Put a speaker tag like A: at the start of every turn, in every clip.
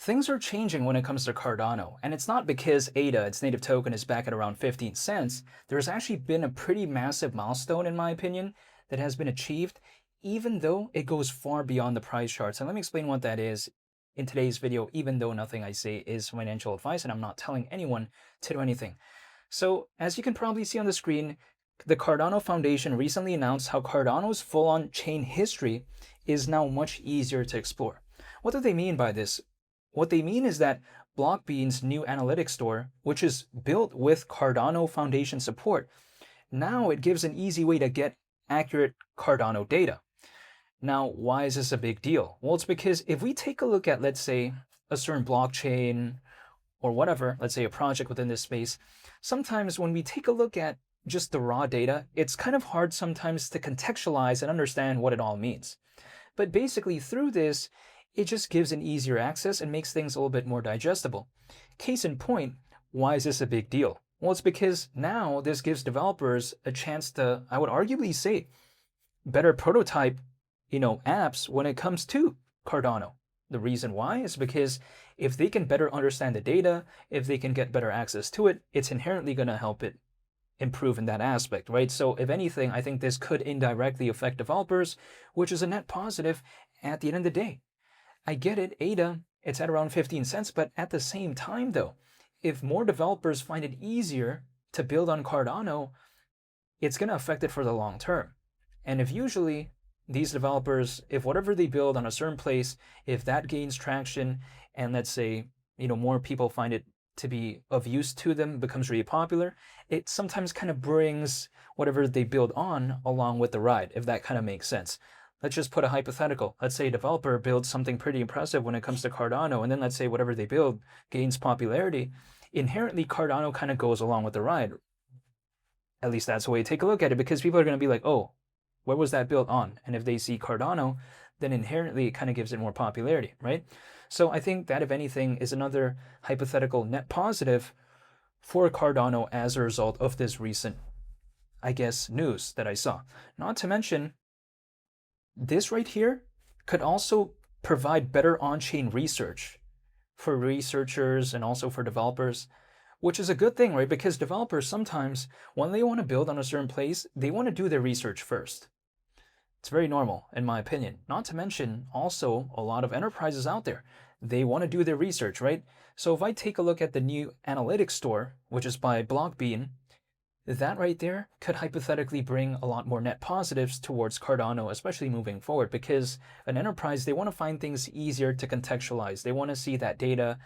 A: Things are changing when it comes to Cardano, and it's not because ADA, its native token, is back at around 15 cents. There's actually been a pretty massive milestone, in my opinion, that has been achieved, even though it goes far beyond the price charts. And let me explain what that is in today's video, even though nothing I say is financial advice, and I'm not telling anyone to do anything. So, as you can probably see on the screen, the Cardano Foundation recently announced how Cardano's full-on chain history is now much easier to explore. What do they mean by this? What they mean is that Blockbean's new analytics store, which is built with Cardano Foundation support, now it gives an easy way to get accurate Cardano data. Now, why is this a big deal? Well, it's because if we take a look at, let's say, a certain blockchain or whatever, let's say a project within this space, sometimes when we take a look at just the raw data, it's kind of hard sometimes to contextualize and understand what it all means. But basically, through this, it just gives an easier access and makes things a little bit more digestible. Case in point, why is this a big deal? Well, it's because now this gives developers a chance to, I would arguably say, better prototype, apps when it comes to Cardano. The reason why is because if they can better understand the data, if they can get better access to it, it's inherently going to help it improve in that aspect, right? So if anything, I think this could indirectly affect developers, which is a net positive at the end of the day. I get it, ADA, it's at around 15 cents, but at the same time though, if more developers find it easier to build on Cardano, it's going to affect it for the long term. And if usually these developers, if whatever they build on a certain place, if that gains traction and let's say, more people find it to be of use to them, becomes really popular, it sometimes kind of brings whatever they build on along with the ride, if that kind of makes sense. Let's just put a hypothetical. Let's say a developer builds something pretty impressive when it comes to Cardano, and then let's say whatever they build gains popularity. Inherently, Cardano kind of goes along with the ride. At least that's the way to take a look at it, because people are going to be like, oh, where was that built on? And if they see Cardano, then inherently it kind of gives it more popularity, right? So I think that, if anything, is another hypothetical net positive for Cardano as a result of this recent, I guess, news that I saw. Not to mention, this right here could also provide better on-chain research for researchers and also for developers, which is a good thing, right? Because developers sometimes, when they want to build on a certain place, they want to do their research first. It's very normal, in my opinion. Not to mention, also, a lot of enterprises out there, they want to do their research, right? So if I take a look at the new analytics store, which is by Blockbean, that right there could hypothetically bring a lot more net positives towards Cardano, especially moving forward, because an enterprise, they want to find things easier to contextualize. They want to see that data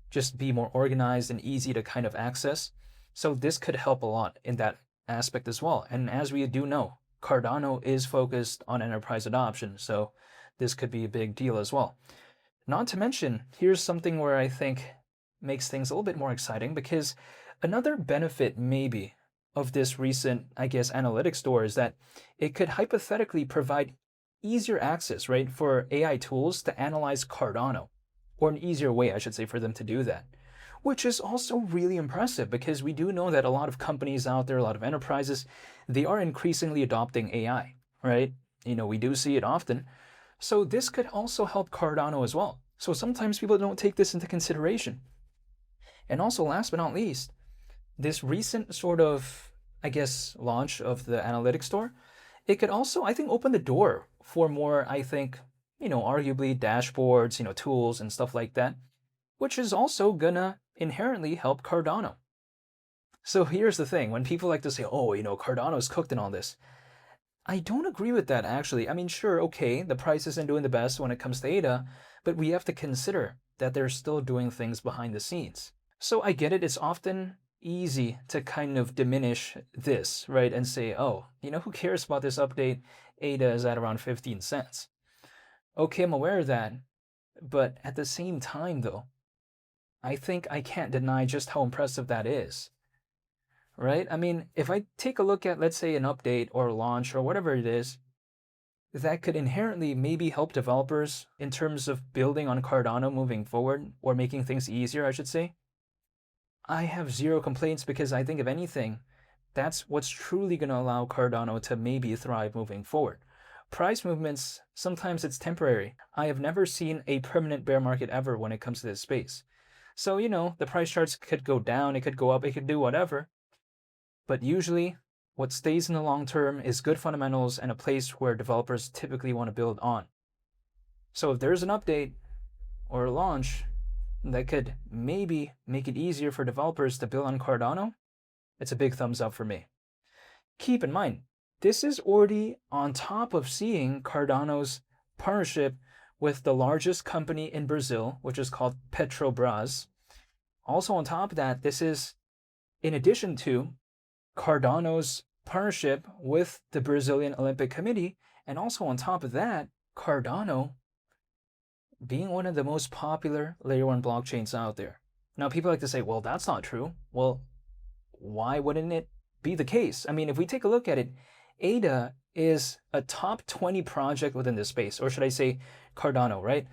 A: just be more organized and easy to kind of access. So this could help a lot in that aspect as well. And as we do know, Cardano is focused on enterprise adoption, so this could be a big deal as well. Not to mention, here's something where I think makes things a little bit more exciting, because another benefit maybe of this recent, I guess, analytics store is that it could hypothetically provide easier access, right, for AI tools to analyze Cardano, or an easier way, I should say, for them to do that, which is also really impressive, because we do know that a lot of companies out there, a lot of enterprises, they are increasingly adopting AI, right? We do see it often. So this could also help Cardano as well. So sometimes people don't take this into consideration. And also, last but not least, this recent sort of, I guess, launch of the analytics store, it could also, I think, open the door for more, I think, arguably dashboards, tools and stuff like that, which is also gonna inherently help Cardano. So here's the thing, when people like to say, oh, Cardano's cooked and all this, I don't agree with that, actually. I mean, sure, okay, the price isn't doing the best when it comes to ADA, but we have to consider that they're still doing things behind the scenes. So I get it, it's often easy to kind of diminish this, right? And say, oh, who cares about this update? ADA is at around 15 cents. Okay, I'm aware of that. But at the same time, though, I think I can't deny just how impressive that is, right? I mean, if I take a look at, let's say, an update or a launch or whatever it is, that could inherently maybe help developers in terms of building on Cardano moving forward, or making things easier, I should say, I have zero complaints, because I think, if anything, that's what's truly going to allow Cardano to maybe thrive moving forward. price movements, sometimes it's temporary. I have never seen a permanent bear market ever when it comes to this space. So, the price charts could go down, it could go up, it could do whatever. But usually, what stays in the long term is good fundamentals and a place where developers typically want to build on. So if there's an update or a launch that could maybe make it easier for developers to build on Cardano, it's a big thumbs up for me. Keep in mind, this is already on top of seeing Cardano's partnership with the largest company in Brazil, which is called Petrobras. Also on top of that, this is in addition to Cardano's partnership with the Brazilian Olympic Committee, and also on top of that, Cardano being one of the most popular layer 1 blockchains out there. Now, people like to say, well, that's not true. Well, why wouldn't it be the case? I mean, if we take a look at it, ADA is a top 20 project within this space, or should I say Cardano, right?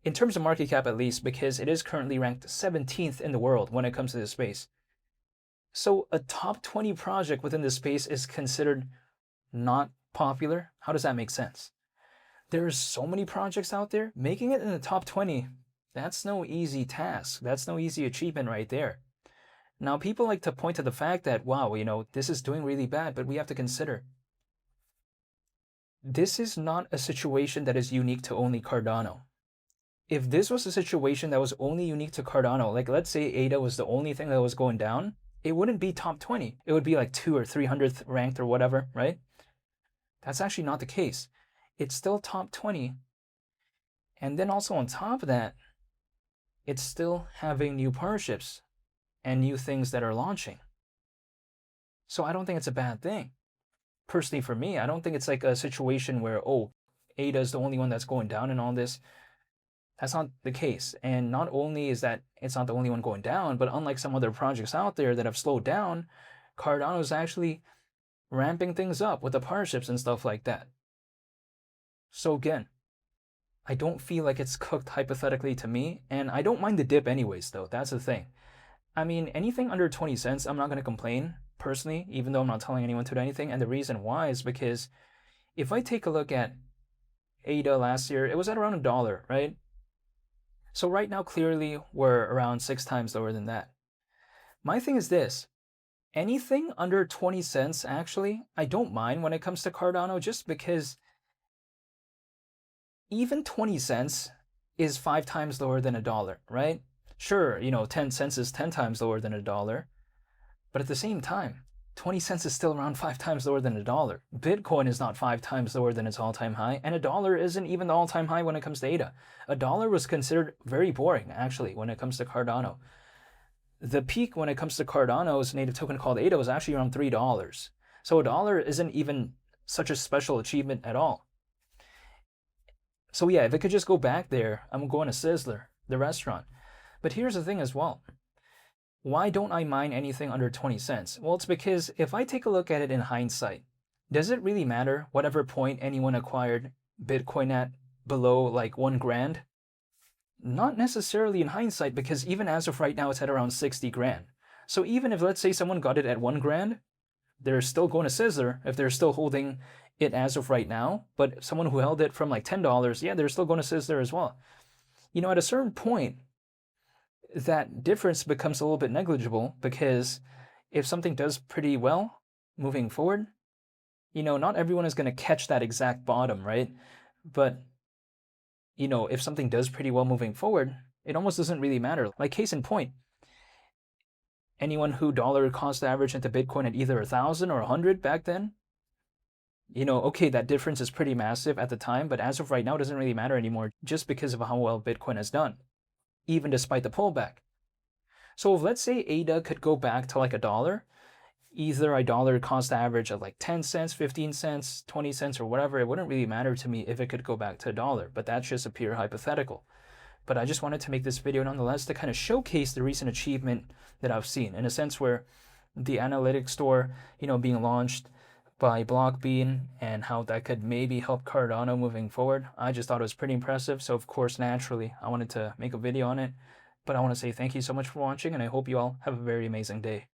A: In terms of market cap at least, because it is currently ranked 17th in the world when it comes to this space. So a top 20 project within this space is considered not popular? How does that make sense? There's so many projects out there. Making it in the top 20, that's no easy task. That's no easy achievement right there. Now, people like to point to the fact that, wow, this is doing really bad, but we have to consider this is not a situation that is unique to only Cardano. If this was a situation that was only unique to Cardano, like let's say ADA was the only thing that was going down, it wouldn't be top 20. It would be like 200th or 300th ranked or whatever, right? That's actually not the case. It's still top 20. And then also on top of that, it's still having new partnerships and new things that are launching. So I don't think it's a bad thing. Personally, for me, I don't think it's like a situation where, oh, ADA is the only one that's going down and all this. That's not the case. And not only is that it's not the only one going down, but unlike some other projects out there that have slowed down, Cardano is actually ramping things up with the partnerships and stuff like that. So again, I don't feel like it's cooked hypothetically to me, and I don't mind the dip anyways, though. That's the thing. I mean, anything under 20 cents, I'm not going to complain, personally, even though I'm not telling anyone to do anything. And the reason why is because if I take a look at ADA last year, it was at around $1, right? So right now, clearly, we're around 6 times lower than that. My thing is this. Anything under 20 cents, actually, I don't mind when it comes to Cardano, just because even 20 cents is 5 times lower than $1, right? Sure, 10 cents is 10 times lower than $1, but at the same time, 20 cents is still around 5 times lower than $1. Bitcoin is not 5 times lower than its all-time high, and $1 isn't even the all-time high when it comes to ADA. $1 was considered very boring, actually, when it comes to Cardano. The peak when it comes to Cardano's native token called ADA was actually around $3. So $1 isn't even such a special achievement at all. So yeah, if it could just go back there, I'm going to Sizzler, the restaurant. But here's the thing as well. Why don't I mind anything under 20 cents? Well, it's because if I take a look at it in hindsight, does it really matter whatever point anyone acquired Bitcoin at below like 1 grand? Not necessarily in hindsight, because even as of right now, it's at around 60 grand. So even if, let's say, someone got it at 1 grand, they're still going to Sizzler if they're still holding it as of right now. But someone who held it from like $10, yeah, they're still going to Sizzler as well. At a certain point, that difference becomes a little bit negligible, because if something does pretty well moving forward, not everyone is going to catch that exact bottom, right? But, if something does pretty well moving forward, it almost doesn't really matter. Like case in point, anyone who dollar cost average into Bitcoin at either 1,000 or 100 back then, okay, that difference is pretty massive at the time, but as of right now, it doesn't really matter anymore, just because of how well Bitcoin has done, even despite the pullback. So if, let's say, ADA could go back to like $1, either a dollar cost average of like 10 cents, 15 cents, 20 cents, or whatever, it wouldn't really matter to me if it could go back to $1, but that's just a pure hypothetical. But I just wanted to make this video nonetheless to kind of showcase the recent achievement that I've seen, in a sense where the analytics store, being launched by Blockbean, and how that could maybe help Cardano moving forward. I just thought it was pretty impressive. So of course, naturally, I wanted to make a video on it. But I want to say thank you so much for watching, and I hope you all have a very amazing day.